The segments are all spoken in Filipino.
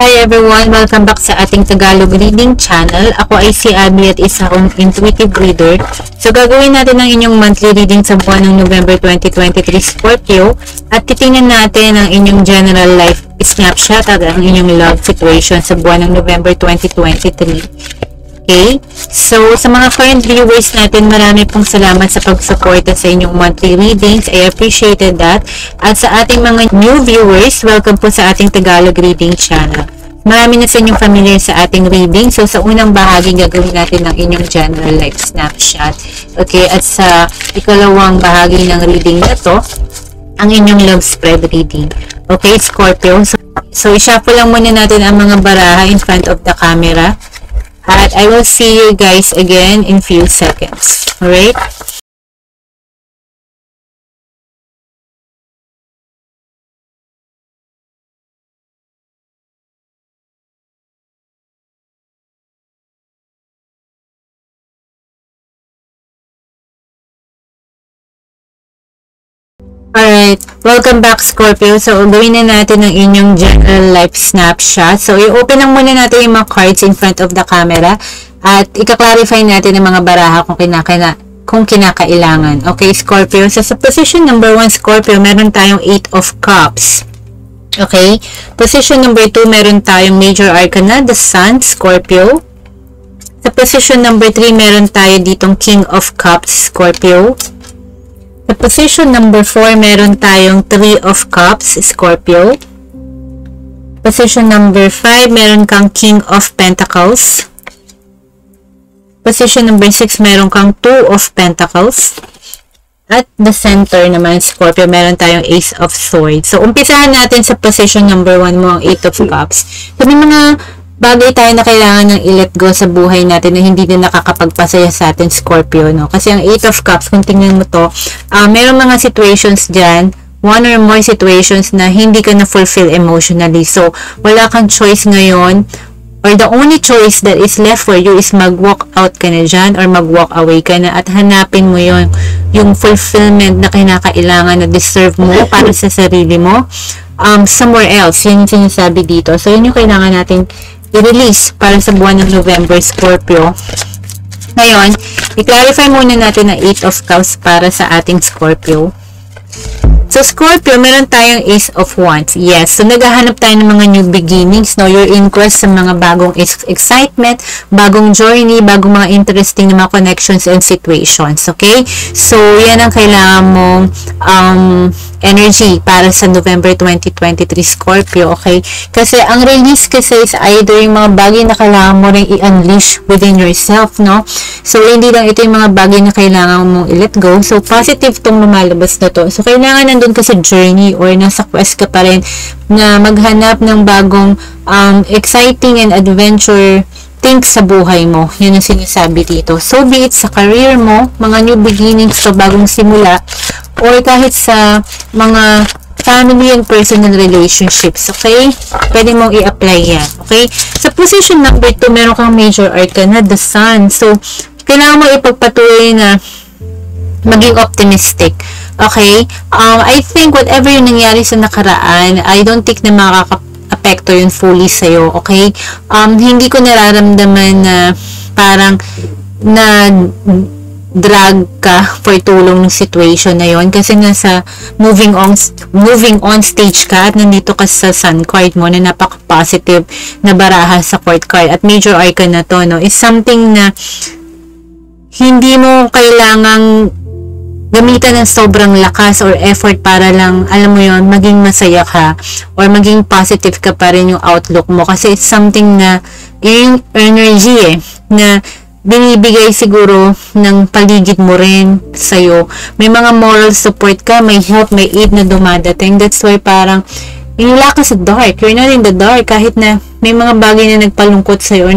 Hi everyone! Welcome back sa ating Tagalog Reading Channel. Ako ay si Abby at isa akong intuitive reader. So gagawin natin ang inyong monthly reading sa buwan ng November 2023 Scorpio at titingnan natin ang inyong general life snapshot at ang inyong love situation sa buwan ng November 2023. Okay? So, sa mga current viewers natin, marami pong salamat sa pag-suporta sa inyong monthly readings. I appreciated that. At sa ating mga new viewers, welcome po sa ating Tagalog Reading Channel. Marami na sa inyong familiar sa ating reading. So, sa unang bahagi, gagawin natin ang inyong general life snapshot. Okay? At sa ikalawang bahagi ng reading na to, ang inyong love spread reading. Okay, Scorpio? So, i-shuffle lang muna natin ang mga baraha in front of the camera. At I will see you guys again in few seconds. Alright? Alright, welcome back Scorpio. So, gawin na natin ang inyong general life snapshot. So, i-open lang muna natin yung mga cards in front of the camera at i-clarify natin ang mga baraha kung kinakailangan. Okay, Scorpio. So, sa position number 1, Scorpio, meron tayong 8 of Cups. Okay, position number 2, meron tayong Major Arcana, the Sun, Scorpio. Sa position number 3, meron tayo ditong King of Cups, Scorpio. Sa position number 4, meron tayong 3 of Cups, Scorpio. Position number 5, meron kang King of Pentacles. Position number 6, meron kang 2 of Pentacles. At the center naman, Scorpio, meron tayong Ace of Swords. So, umpisahan natin sa position number 1 mo, ang 8 of Cups. So, may mga bagay tayo na kailangan ng i-let go sa buhay natin na hindi na nakakapagpasaya sa atin, Scorpio, no? Kasi ang 8 of Cups, kung tingnan mo to, mayroong mga situations dyan, one or more situations na hindi ka na-fulfill emotionally. So, wala kang choice ngayon, or the only choice that is left for you is mag-walk out ka na dyan, or mag-walk away ka na, at hanapin mo yung fulfillment na kinakailangan na deserve mo para sa sarili mo, somewhere else. Yun yung sinasabi dito. So, yun yung kailangan natin i-release para sa buwan ng November, Scorpio. Ngayon, i-clarify muna natin ang 8 of Cups para sa ating Scorpio. So, Scorpio, meron tayong Ace of Wands. Yes. So, naghahanap tayo ng mga new beginnings, no? You're in quest sa mga bagong excitement, bagong journey, bagong mga interesting na mga connections and situations. Okay? So, yan ang kailangan mong energy para sa November 2023 Scorpio. Okay? Kasi, ang release kasi is either yung mga bagay na kailangan mo rin i-unleash within yourself, no? So, hindi lang ito yung mga bagay na kailangan mong i-let go. So, positive tong lumalabas na to. So, kailangan nandun ka sa journey or nasa quest ka pa rin na maghanap ng bagong exciting and adventure things sa buhay mo. Yun ang sinasabi dito. So, be it sa career mo, mga new beginnings sa bagong simula, or kahit sa mga family and personal relationships. Okay? Pwede mong i-apply yan. Okay? Sa position number 2, meron kang Major Arcana, the Sun. So, kailangan mo ipagpatuloy na maging optimistic. Okay? I think whatever yung nangyari sa nakaraan, I don't think na makaka-apekto yun fully sa'yo. Okay? Hindi ko nararamdaman na parang na drag ka for tulong ng situation na yon kasi nasa moving on stage ka at nandito ka sa Sun card mo na napaka-positive na baraha sa court card at Major Arcana to, no? Is something na hindi mo kailangang gamitan ng sobrang lakas or effort para lang, alam mo yon, maging masaya ka or maging positive ka pa rin yung outlook mo kasi it's something na yung energy na binibigay siguro ng paligid mo rin sa'yo. May mga moral support ka, may help, may aid na dumadating. That's why parang wala ka sa dark. You're not in the dark kahit na may mga bagay na nagpalungkot sa'yo or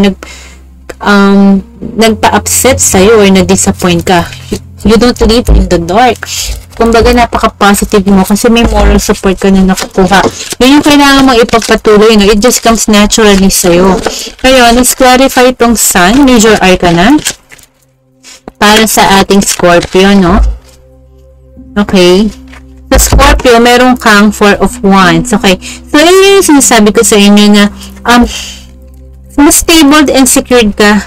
nagpa-upset sa'yo or na-disappoint ka. You don't live in the dark. Kumbaga, napaka-positive mo kasi may moral support ka na nakukuha. Yun yung kailangan mong ipagpatuloy, no? It just comes naturally sa'yo. Ngayon, let's clarify itong Sun, Major Arcana, para sa ating Scorpio, no? Okay. Sa Scorpio, meron kang Four of Wands. Okay? So, yun yung sinasabi ko sa inyo na, mas stable and secured ka.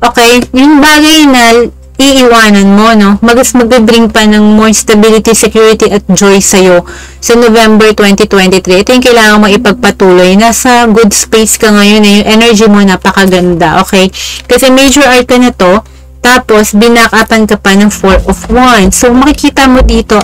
Okay? Yung bagay na iiwanan mo, no? Mag-bring pa ng more stability, security, at joy sa'yo sa November 2023. Ito yung kailangan mo ipagpatuloy. Nasa good space ka ngayon. Yung energy mo napakaganda. Okay? Kasi major arc na to. Tapos, binakapan ka pa ng Four of Wands. So, makikita mo dito,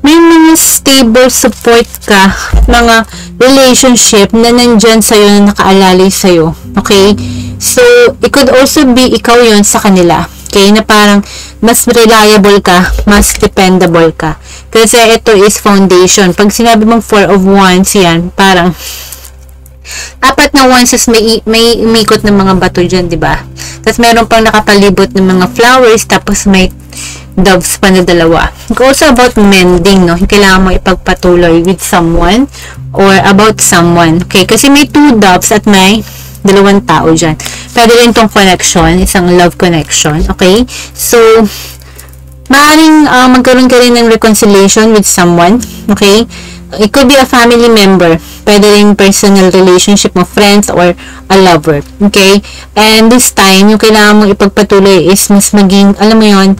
may mga stable support ka, mga relationship na nandyan sa'yo, na nakaalalay sa'yo. Okay? So, it could also be ikaw yon sa kanila. Okay? Na parang, mas reliable ka, mas dependable ka. Kasi ito is foundation. Pag sinabi mong Four of Wands, yan, parang, apat na wands may umikot ng mga bato dyan, diba? Tapos meron pang nakapalibot ng mga flowers, tapos may doves pa na dalawa. It's also about mending, no? Kailangan mo ipagpatuloy with someone or about someone. Okay? Kasi may two doves at may dalawang tao dyan. Pwede rin tong connection, isang love connection. Okay? So, maaaring magkaroon ka rin ng reconciliation with someone. Okay? It could be a family member. Pwede rin personal relationship mo, friends, or a lover. Okay? And this time, yung kailangan mong ipagpatuloy is mas maging, alam mo yun,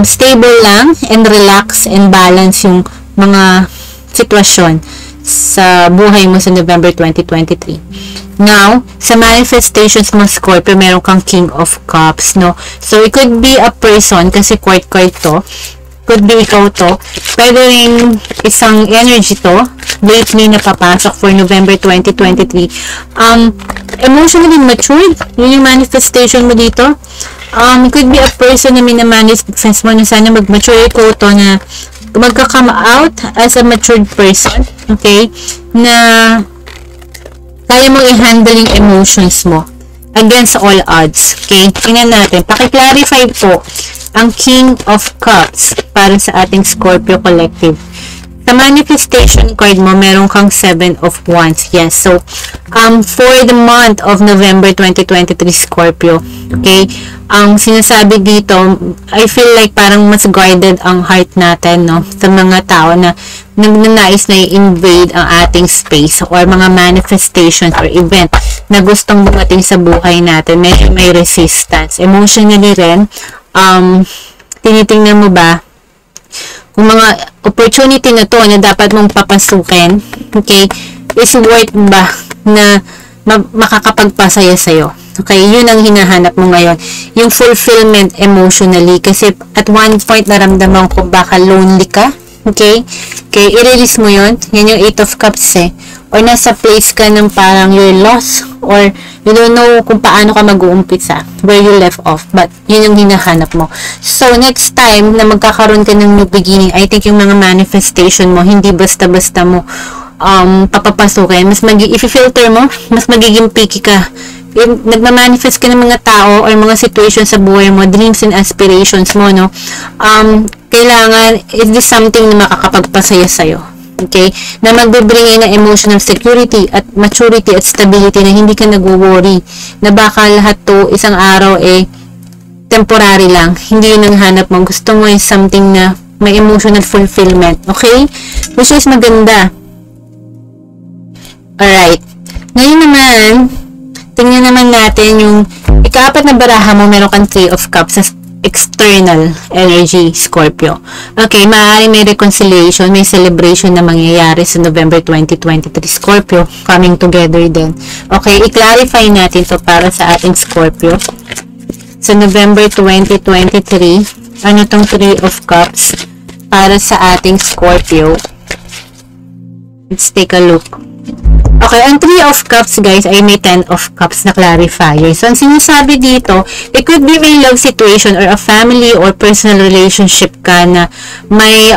stable lang, and relax, and balance yung mga sitwasyon sa buhay mo sa November 2023. Now, sa manifestations mo, Scorpio, meron kang King of Cups, no? So, it could be a person, kasi quite to. Could be ikaw to. Pwede rin isang energy to. Lately napapasok for November 2023. Emotionally matured. Yun yung manifestation mo dito. It could be a person na minamanifest mo na sana mag-mature ikaw to, na magka-come out as a matured person. Okay? Na kaya mong i-handle yung emotions mo against all odds. Okay? Tingnan natin. Paki-clarify po ang King of Cups para sa ating Scorpio collective. Sa manifestation card mo, meron kang Seven of Wands. Yes. So, for the month of November 2023, Scorpio, okay, ang sinasabi dito, I feel like parang mas guarded ang heart natin, no, sa mga tao na nagnanais na i-invade ang ating space or mga manifestations or event na gustong dumating sa buhay natin. Medyo may resistance. Emotionally rin, tinitingnan mo ba kung mga opportunity na to na dapat mong papasukin, okay, is worth ba na makakapagpasaya sa'yo? Okay, yun ang hinahanap mo ngayon. Yung fulfillment emotionally. Kasi at one point naramdaman ko baka lonely ka. Okay? Okay, i-release mo yun. Yan yung Eight of Cups eh. Or nasa place ka ng parang you're lost or you don't know kung paano ka mag-uumpisa, where you left off. But yun yung hinahanap mo. So, next time na magkakaroon ka ng new beginning, I think yung mga manifestation mo, hindi basta-basta mo papapasukin. If-filter mo, mas magiging picky ka. Nagmamanifest ka ng mga tao or mga situation sa buhay mo, dreams and aspirations mo, no? Kailangan, is this something na makakapagpasaya sa'yo? Okay? Na magbibring ng emotional security at maturity at stability na hindi ka nag-worry na baka lahat to isang araw temporary lang. Hindi yun ang hanap mo. Gusto mo is something na may emotional fulfillment. Okay? Which is maganda. Alright. Ngayon naman, tingnan naman natin yung ika-apat na baraha mo, meron kang Three of Cups sa external energy, Scorpio. Okay, maaari may reconciliation, may celebration na mangyayari sa November 2023, Scorpio, coming together din. Okay, i-clarify natin to para sa ating Scorpio. Sa November 2023, ano tong Three of Cups para sa ating Scorpio? Let's take a look. Okay, ang Three of Cups, guys, ay may Ten of Cups na clarifier. So, ang sinasabi dito, it could be may love situation or a family or personal relationship ka na may,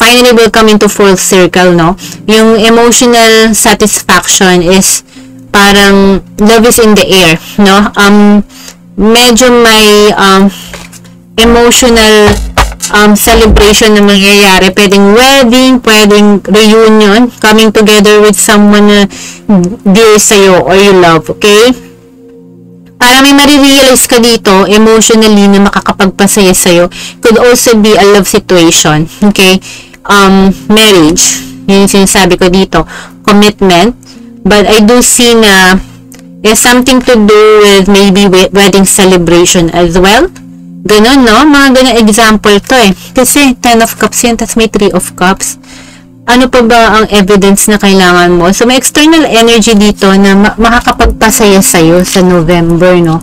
finally will come into full circle, no? Yung emotional satisfaction is parang love is in the air, no? Medyo may, emotional celebration na mangyayari. Pwedeng wedding, pwedeng reunion, coming together with someone na dear sa'yo or you love, okay? Para may marirealize ka dito, emotionally na makakapagpasaya sa'yo, could also be a love situation, okay? marriage. Yun yung sinasabi ko dito. Commitment. But I do see na there's something to do with maybe wedding celebration as well. Ganon, no? Mga ganun example to eh. Kasi 10 of Cups yan, tas may 3 of Cups. Ano pa ba ang evidence na kailangan mo? So, may external energy dito na makakapagpasaya sa'yo sa November, no?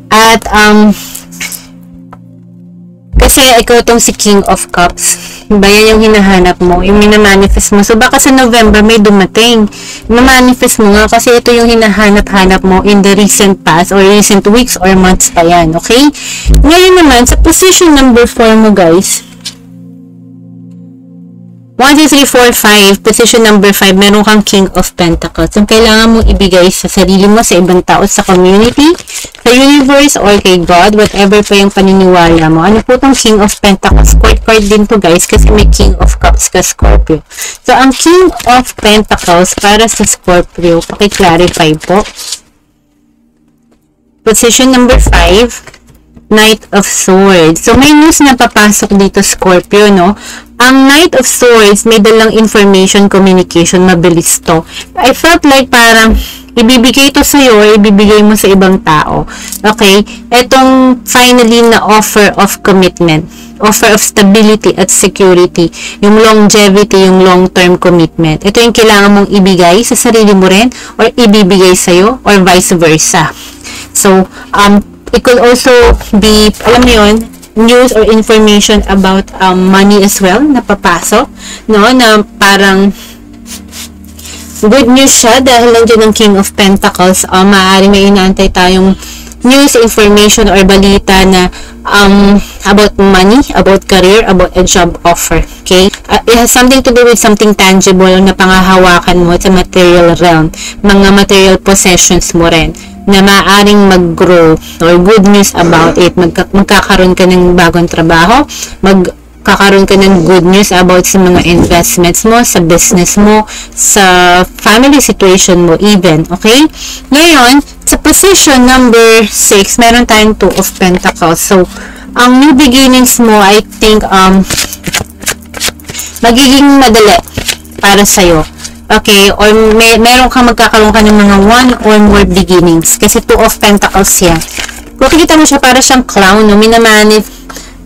At, kasi ikaw tong si King of Cups. Ba yan yung hinahanap mo, yung minamanifest mo. So, baka sa November may dumating. Mamanifest mo nga kasi ito yung hinahanap-hanap mo in the recent past or recent weeks or months pa yan, okay? Ngayon naman, sa position number 4 mo, guys, 1, 2, 3, 4, 5, position number 5, meron kang King of Pentacles. Yung kailangan mong ibigay sa sarili mo, sa ibang tao, sa community, sa universe, or kay God, whatever pa yung paniniwala mo. Ano po tong King of Pentacles? Court card din to, guys, kasi may King of Cups ka, Scorpio. So, ang King of Pentacles para sa Scorpio, paki-clarify po. Position number 5, Knight of Swords. So, may news na papasok dito, Scorpio, no? Ang Knight of Swords, may dalang information, communication, mabilis to. I felt like parang ibibigay to sa'yo, ibibigay mo sa ibang tao. Okay? Etong finally na offer of commitment, offer of stability at security, yung longevity, yung long-term commitment. Ito yung kailangan mong ibigay sa sarili mo rin or ibibigay sa'yo or vice versa. So, it could also be, alam mo yun, news or information about money as well na papasok, no, na parang good news siya dahil nandiyan ang King of Pentacles. Maaaring may inaantay tayong news, information, or balita na about money, about career, about a job offer. Okay? It has something to do with something tangible na pangahawakan mo sa material realm, mga material possessions mo rin na maaaring mag-grow or good news about it. Magkakaroon ka ng bagong trabaho, magkakaroon ka ng good news about sa mga investments mo, sa business mo, sa family situation mo even, okay? Ngayon, sa position number 6, meron tayong 2 of Pentacles. So, ang new beginnings mo, I think, magiging madali para sa'yo. Okay, or meron kang magkakaroon ka ng mga 1 or more beginnings. Kasi 2 of Pentacles yan. Kung kita mo siya, para siyang clown, no?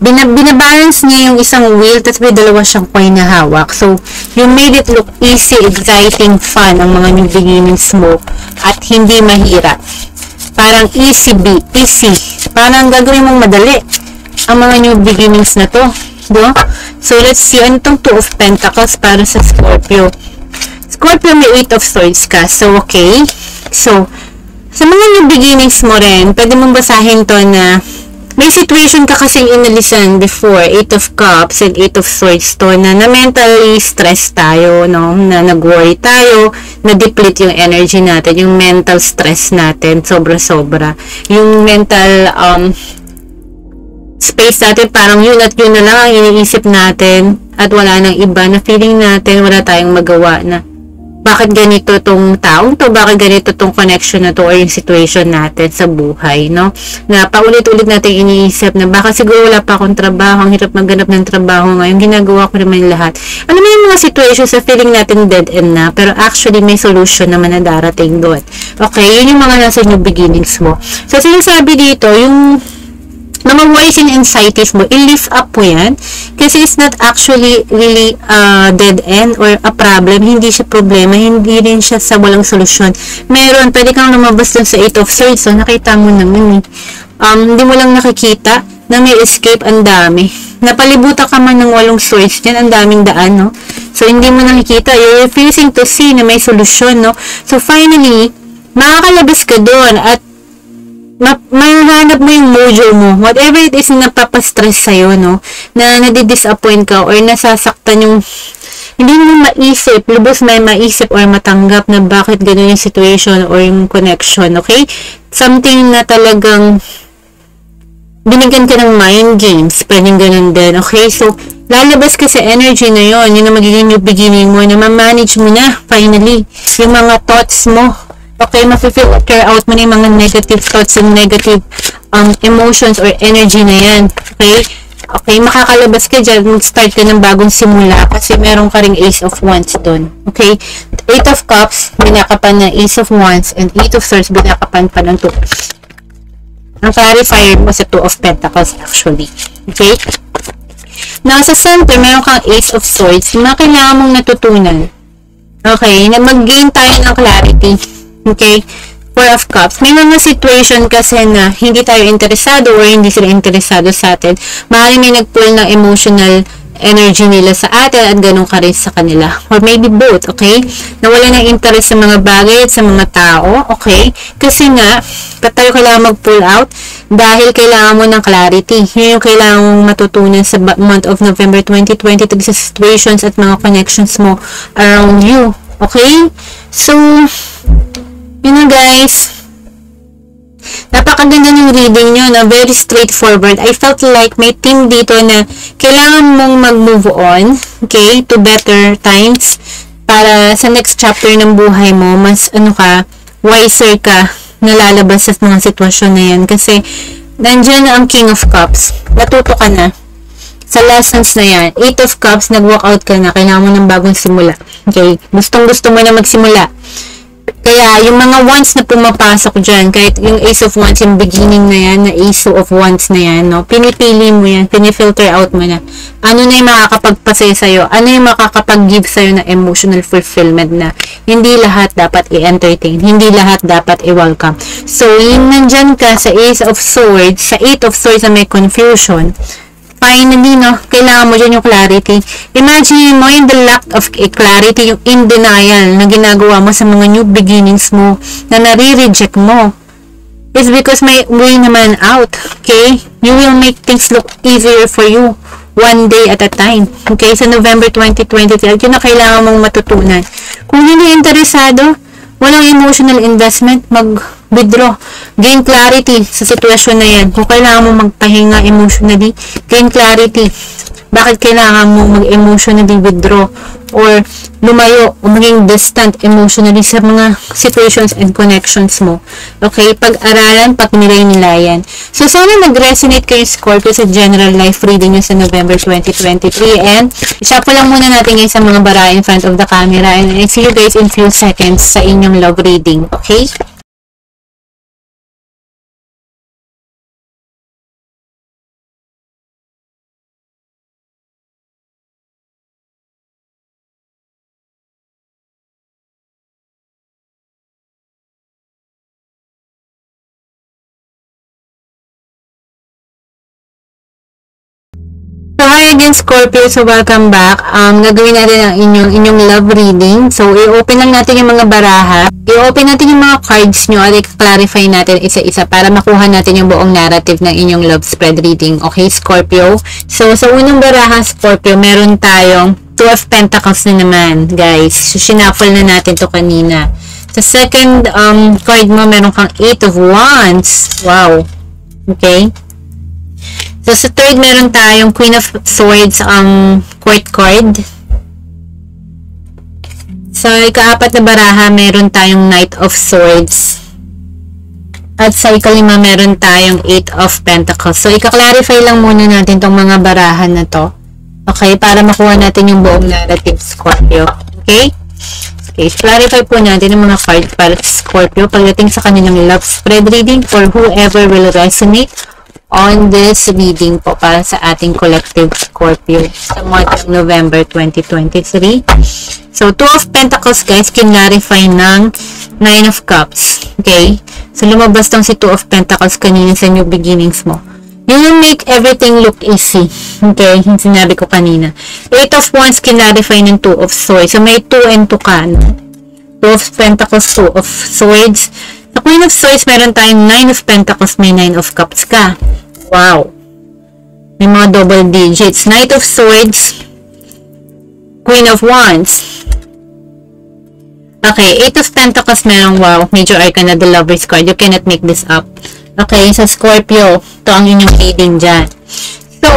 Binabalance niya yung isang wheel, tapos may dalawa siyang coin na hawak. So, you made it look easy, exciting, fun, ang mga new beginnings mo, at hindi mahirap. Parang easy. Parang gagawin mong madali ang mga new beginnings na to. No? So, let's see, ano itong 2 of Pentacles para sa Scorpio? Scorpio, may 8 of Swords ka. So, okay. So, sa mga new beginnings mo rin, pwede mong basahin to na may situation ka kasing inalisan before, 8 of Cups and 8 of Swords to, na mentally stress tayo, no? Na nag-worry tayo, na-deplete yung energy natin, yung mental stress natin, sobra-sobra. Yung mental, space natin, parang yun at yun na lang ang iniisip natin at wala nang iba na feeling natin, wala tayong magawa na bakit ganito tong taong to, bakit ganito tong connection na to or yung situation natin sa buhay, no? Na paulit-ulit natin iniisip na baka siguro wala pa akong trabaho, ang hirap maghanap ng trabaho ngayon, ginagawa ko naman lahat. Ano mo yung mga situations sa feeling natin dead end na, pero actually may solution naman na darating doon. Okay, yun yung mga nasa new beginnings mo. So, sinasabi dito, yung mga worries and anxieties mo, i-lift up mo yan. Kasi it's not actually really dead end or a problem. Hindi siya problema. Hindi rin siya sa walang solusyon. Meron, pwede kang lumabas dun sa 8 of Swords. So, nakita mo naman eh. Hindi mo lang nakikita na may escape, ang dami. Napalibutan ka man ng 8 swords dyan, ang daming daan, no? So, hindi mo nakikita. You're refusing to see na may solusyon, no? So, finally, makakalabas ka doon at mahanap mo yung mojo mo. Whatever it is na napapastress sa'yo, no? Na nadidisappoint ka or nasasaktan yung hindi mo maisip, lubos may maisip or matanggap na bakit gano'n yung situation or yung connection, okay? Something na talagang binigyan ka ng mind games, pwedeng ganun din, okay? So, lalabas ka sa energy na yon, yun ang magiging new beginning mo, na ma-manage mo na, finally, yung mga thoughts mo. Okay, ma-filter out mo na yung mga negative thoughts and negative emotions or energy na yan. Okay? Okay, makakalabas ka dyan, mag-start ka ng bagong simula kasi meron ka ring Ace of Wands doon. Okay, 8 of Cups, binakapan ng Ace of Wands, and 8 of Swords, binakapan pa ng 2. Ang clarifier mo sa 2 of Pentacles actually. Okay? Now, sa center, meron kang Ace of Swords, na kailangan mong natutunan. Okay, na mag-gain tayo ng clarity. Okay? 4 of Cups. May mga situation kasi na hindi tayo interesado or hindi sila interesado sa atin. Maaaring may nag-pull ng emotional energy nila sa atin at ganun ka rin sa kanila. Or maybe both, okay? Nawala ng interest sa mga bagay at sa mga tao, okay? Kasi nga, tayo kailangan mag-pull out dahil kailangan mo ng clarity. Yun yung kailangan mong matutunan sa month of November 2023 sa situations at mga connections mo around you, okay? So, yun na guys. Napakaganda ng reading nyo na very straightforward. I felt like may theme dito na kailangan mong mag-move on, okay, to better times para sa next chapter ng buhay mo, mas wiser ka nalalabas sa mga sitwasyon na yan kasi nandiyan na ang King of Cups. Natuto ka na sa lessons na yan. 8 of Cups, nag-walk out ka na. Kailangan mo ng bagong simula. Okay? Gustong-gusto mo na magsimula. Kaya, yung mga wands na pumapasok dyan, kahit yung Ace of Wands, yung beginning na yan, na Ace of Wands na yan, no? Pinipili mo yan, pinifilter out mo na. Ano na yung makakapagpasaya sa'yo? Ano yung makakapag-give sa'yo na emotional fulfillment na hindi lahat dapat i-entertain, hindi lahat dapat i-welcome. So, yung nandyan ka sa Ace of Swords, sa 8 of Swords na may confusion, finally, no, kailangan mo dyan yung clarity. Imagine mo yung the lack of clarity, yung in denial na ginagawa mo sa mga new beginnings mo, na nare-reject mo. It's because may way naman out, okay? You will make things look easier for you one day at a time. Okay? Sa November 2023, yun na kailangan mong matutunan. Kung hindi interesado, walang emotional investment, mag-withdraw. Gain clarity sa sitwasyon na yan. Kung kailangan mo magpahinga emotionally, gain clarity. Bakit kailangan mo mag-emotionally withdraw or lumayo o maging distant emotionally sa mga situations and connections mo. Okay? Pag-aralan, pag-nilay-nilayan. So, sana nag-resonate kayo, Scorpio, sa general life reading nyo sa November 2023. And, isa-po lang muna natin ngayon sa mga bara in front of the camera. And I see you guys in few seconds sa inyong love reading. Okay? So, hi again, Scorpio. So, welcome back. Gagawin natin ang inyong love reading. So, i-open lang natin yung mga baraha. I-open natin yung mga cards nyo at i-clarify natin isa-isa para makuha natin yung buong narrative ng inyong love spread reading. Okay, Scorpio? So, sa unang baraha, Scorpio, meron tayong 2 of Pentacles na naman, guys. So, shuffle na natin to kanina. Sa second card mo, meron kang 8 of Wands. Wow. Okay? So, sa third, meron tayong Queen of Swords, court card. Sa ikaapat na baraha, meron tayong Knight of Swords. At sa ikalima, meron tayong 8 of Pentacles. So, ika-clarify lang muna natin tong mga barahan na to. Okay? Para makuha natin yung buong narrative, Scorpio. Okay? Okay, clarify po natin ang mga card para Scorpio pagdating sa kanilang love spread reading for whoever will resonate on this reading po para sa ating collective Scorpio sa month of November 2023. So, 2 of Pentacles, guys, kinlarify ng 9 of Cups. Okay? So, lumabas tong si 2 of Pentacles kanina sa new beginnings mo. You will make everything look easy. Okay? Yung sinabi ko kanina. 8 of Wands, kinlarify ng 2 of Swords. So, may 2 and 2 ka. 2 of Pentacles, 2 of Swords. Sa Queen of Swords, meron tayong 9 of Pentacles, may 9 of Cups ka. Wow. May mga double digits. Knight of Swords, Queen of Wands. Okay, 8 of Pentacles, merong wow. Major Arcana, the Lover's card. You cannot make this up. Okay, sa Scorpio, ito ang inyong reading dyan. So,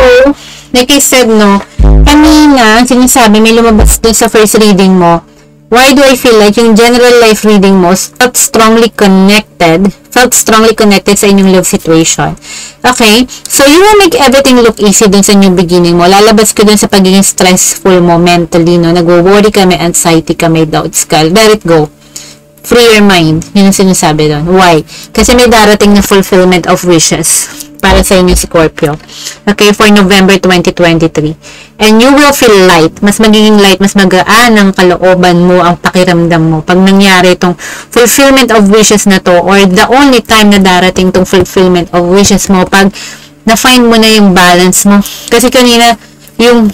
like I said, no, kanina, sinasabi, may lumabas dun sa first reading mo, Why do I feel like yung general life reading mo felt strongly connected sa inyong love situation? Okay? So, you will make everything look easy dun sa new beginning mo. Lalabas ka dun sa pagiging stressful mo mentally, no? Nagwo-worry ka, may anxiety ka, may doubts ka. Let it go. Free your mind. Yun ang sinasabi dun. Why? Kasi may darating na fulfillment of wishes para sa inyo, Scorpio. Okay, for November 2023. And you will feel light. Mas magiging light, mas magaan ang kalooban mo, ang pakiramdam mo. Pag nangyari itong fulfillment of wishes na to, or the only time na darating itong fulfillment of wishes mo, pag na-find mo na yung balance mo. Kasi kanina, yung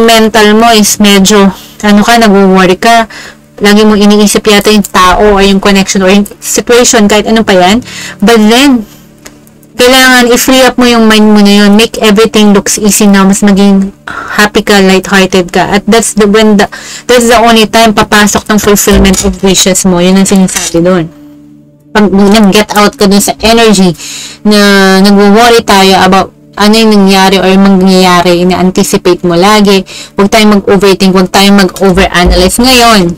mental mo is medyo, nag-worry ka, lagi mo iniisip yata yung tao, or yung connection, or yung situation, kahit ano pa yan. But then, kailangan i-free up mo yung mind mo na yun. Make everything looks easy na. Mas maging happy ka, light-hearted ka. At that's the only time papasok ng fulfillment of wishes mo. Yun ang sinasabi doon. Pag nag-get out ka dun sa energy na nag-worry tayo about ano yung nangyari or mangyayari, ina-anticipate mo lagi. Huwag tayong mag-overthink, huwag tayong mag-overanalyze. Ngayon,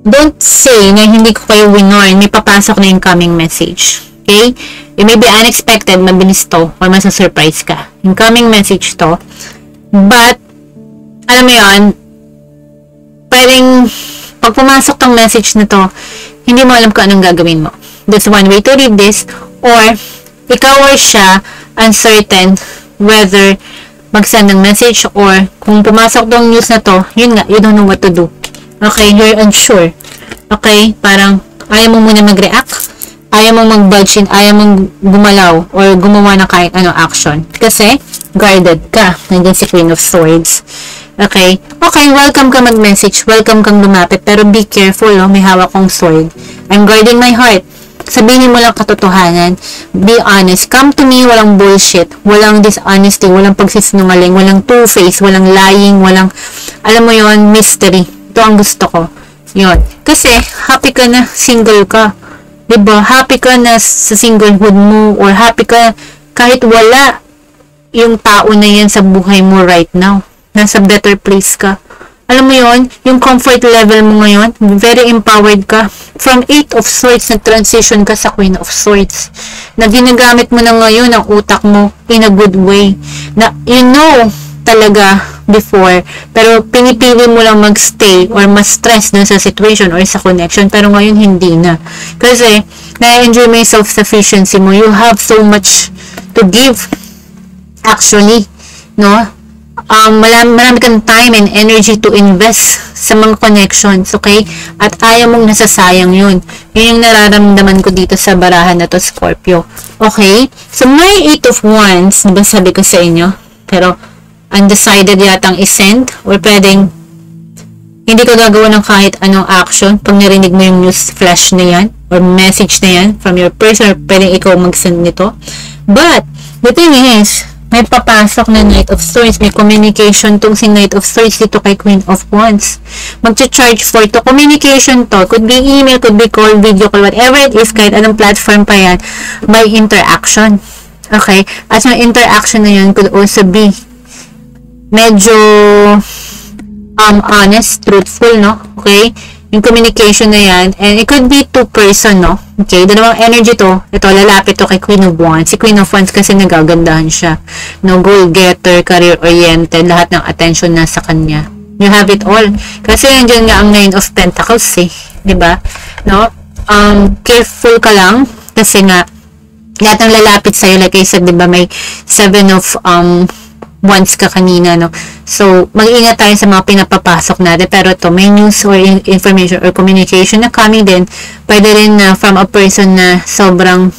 don't say na hindi ko kayo winorn. May papasok na yung coming message. Okay? It may be unexpected, mabilis to, or masa-surprise ka. Incoming message to. But, alam mo yun, pwedeng, pag pumasok tong message na to, hindi mo alam kung anong gagawin mo. That's one way to read this. Or, ikaw or siya, uncertain whether mag-send ng message, or kung pumasok tong news na to, yun nga, you don't know what to do. Okay? You're unsure. Okay? Parang, ayaw mo muna mag-react, ayaw mong mag-budge in, ayaw mong gumalaw or gumawa ng kahit ano action. Kasi, guarded ka. Nandiyan si Queen of Swords. Okay? Okay, welcome ka mag-message. Welcome kang lumapit. Pero be careful, no? May hawak kong sword. I'm guarding my heart. Sabihin mo lang katotohanan. Be honest. Come to me, walang bullshit. Walang dishonesty. Walang pagsisinungaling. Walang two-face. Walang lying. Walang, alam mo yon, mystery. Ito ang gusto ko. Yon. Kasi, happy ka na, single ka. Diba? Happy ka na sa singlehood mo, or happy ka kahit wala yung tao na yan sa buhay mo right now. Nasa better place ka. Alam mo yon, yung comfort level mo ngayon, very empowered ka. From 8 of Swords, nag-transition ka sa Queen of Swords. Na ginagamit mo na ngayon ang utak mo in a good way. Na you know talaga before, pero pinipili mo lang magstay or mas stress na sa situation or sa connection, pero ngayon hindi na. Kasi, na-enjoy mo yung self-sufficiency mo. You have so much to give. Actually, no? Marami kang time and energy to invest sa mga connections, okay? At ayaw mong nasasayang yun. Yun yung nararamdaman ko dito sa barahan na to, Scorpio. Okay? So, may 8 of Wands, diba sabi ko sa inyo? Pero, undecided yatang isend, or pwedeng hindi ka gagawa ng kahit anong action pag narinig mo yung news flash na yan or message na yan from your person, or pwedeng ikaw mag-send nito. But the thing is, may papasok na Knight of Swords, may communication tong si Knight of Swords dito kay Queen of Wands. Mag-charge for to communication to, could be email, could be call, video call, whatever it is, kahit anong platform pa yan, by interaction. Okay? At yung interaction na yun could also be medyo honest, truthful, no? Okay? Yung communication na yan, and it could be two-person, no? Okay? Dalawang energy to. Ito, lalapit to kay Queen of Wands. Si Queen of Wands kasi nagagandahan siya. No? Goal-getter, career-oriented, lahat ng attention nasa kanya. You have it all. Kasi nandiyan nga ang 9 of Pentacles, eh. Diba? No? Careful ka lang, kasi nga, lahat ng lalapit sa'yo, like I said, diba, may 7 of Wands ka kanina, no? So, mag-ingat tayo sa mga pinapapasok natin. Pero ito, may news or information or communication na coming din. Pwede rin na from a person na sobrang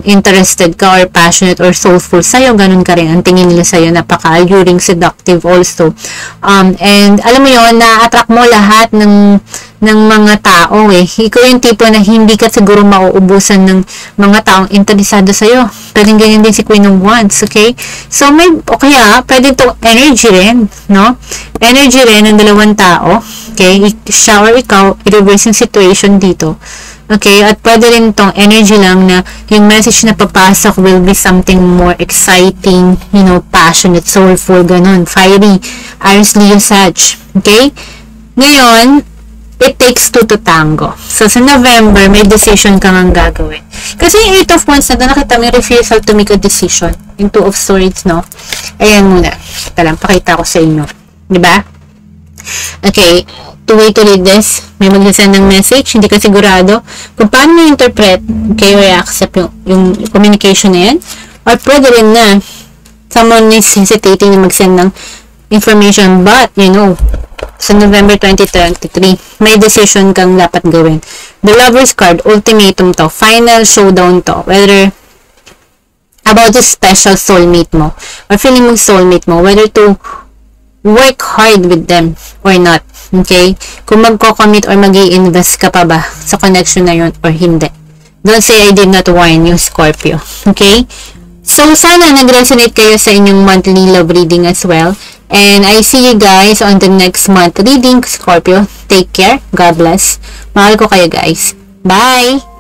interested ka or passionate or soulful sa'yo. Ganun ka rin. Ang tingin nila sa'yo, napaka-alluring, seductive also. And, alam mo yun, na-attract mo lahat ng mga tao, eh. Ikaw yung tipo na hindi ka siguro mauubusan ng mga taong interesado sa'yo. Pwedeng ganyan din si Queen of Wands, okay? So, okay pwede itong energy rin, no? Energy rin ng dalawang tao, okay? Siya or ikaw, i-reverse yung situation dito. Okay? At pwede rin itong energy lang na yung message na papasok will be something more exciting, you know, passionate, soulful, ganun, fiery, Aries, Leo, Sag. Okay? Ngayon, it takes two to tango. So, sa November, may decision kang ang gagawin. Kasi yung 8 of Wands na doon, nakita mo yung refusal to make a decision. Yung 2 of Swords, no? Ayan muna. Ito lang, pakita ko sa inyo. Diba? Okay. To way to read this, may mag-send ng message, hindi ka sigurado kung paano mo interpret, okay, or accept yung communication na yan. Or pwede rin na someone is hesitating na mag-send ng information, but, you know, sa November 2023, may decision kang dapat gawin. The Lover's card, ultimatum to, final showdown to, whether about the special soulmate mo, or feeling mong soulmate mo, whether to work hard with them or not. Okay? Kung magko-commit or mag-i-invest ka pa ba sa connection na yun or hindi. Don't say I did not warn you, Scorpio. Okay? So, sana nag-resonate kayo sa inyong monthly love reading as well. And I see you guys on the next month reading, Scorpio. Take care. God bless. Mahal ko kayo, guys. Bye!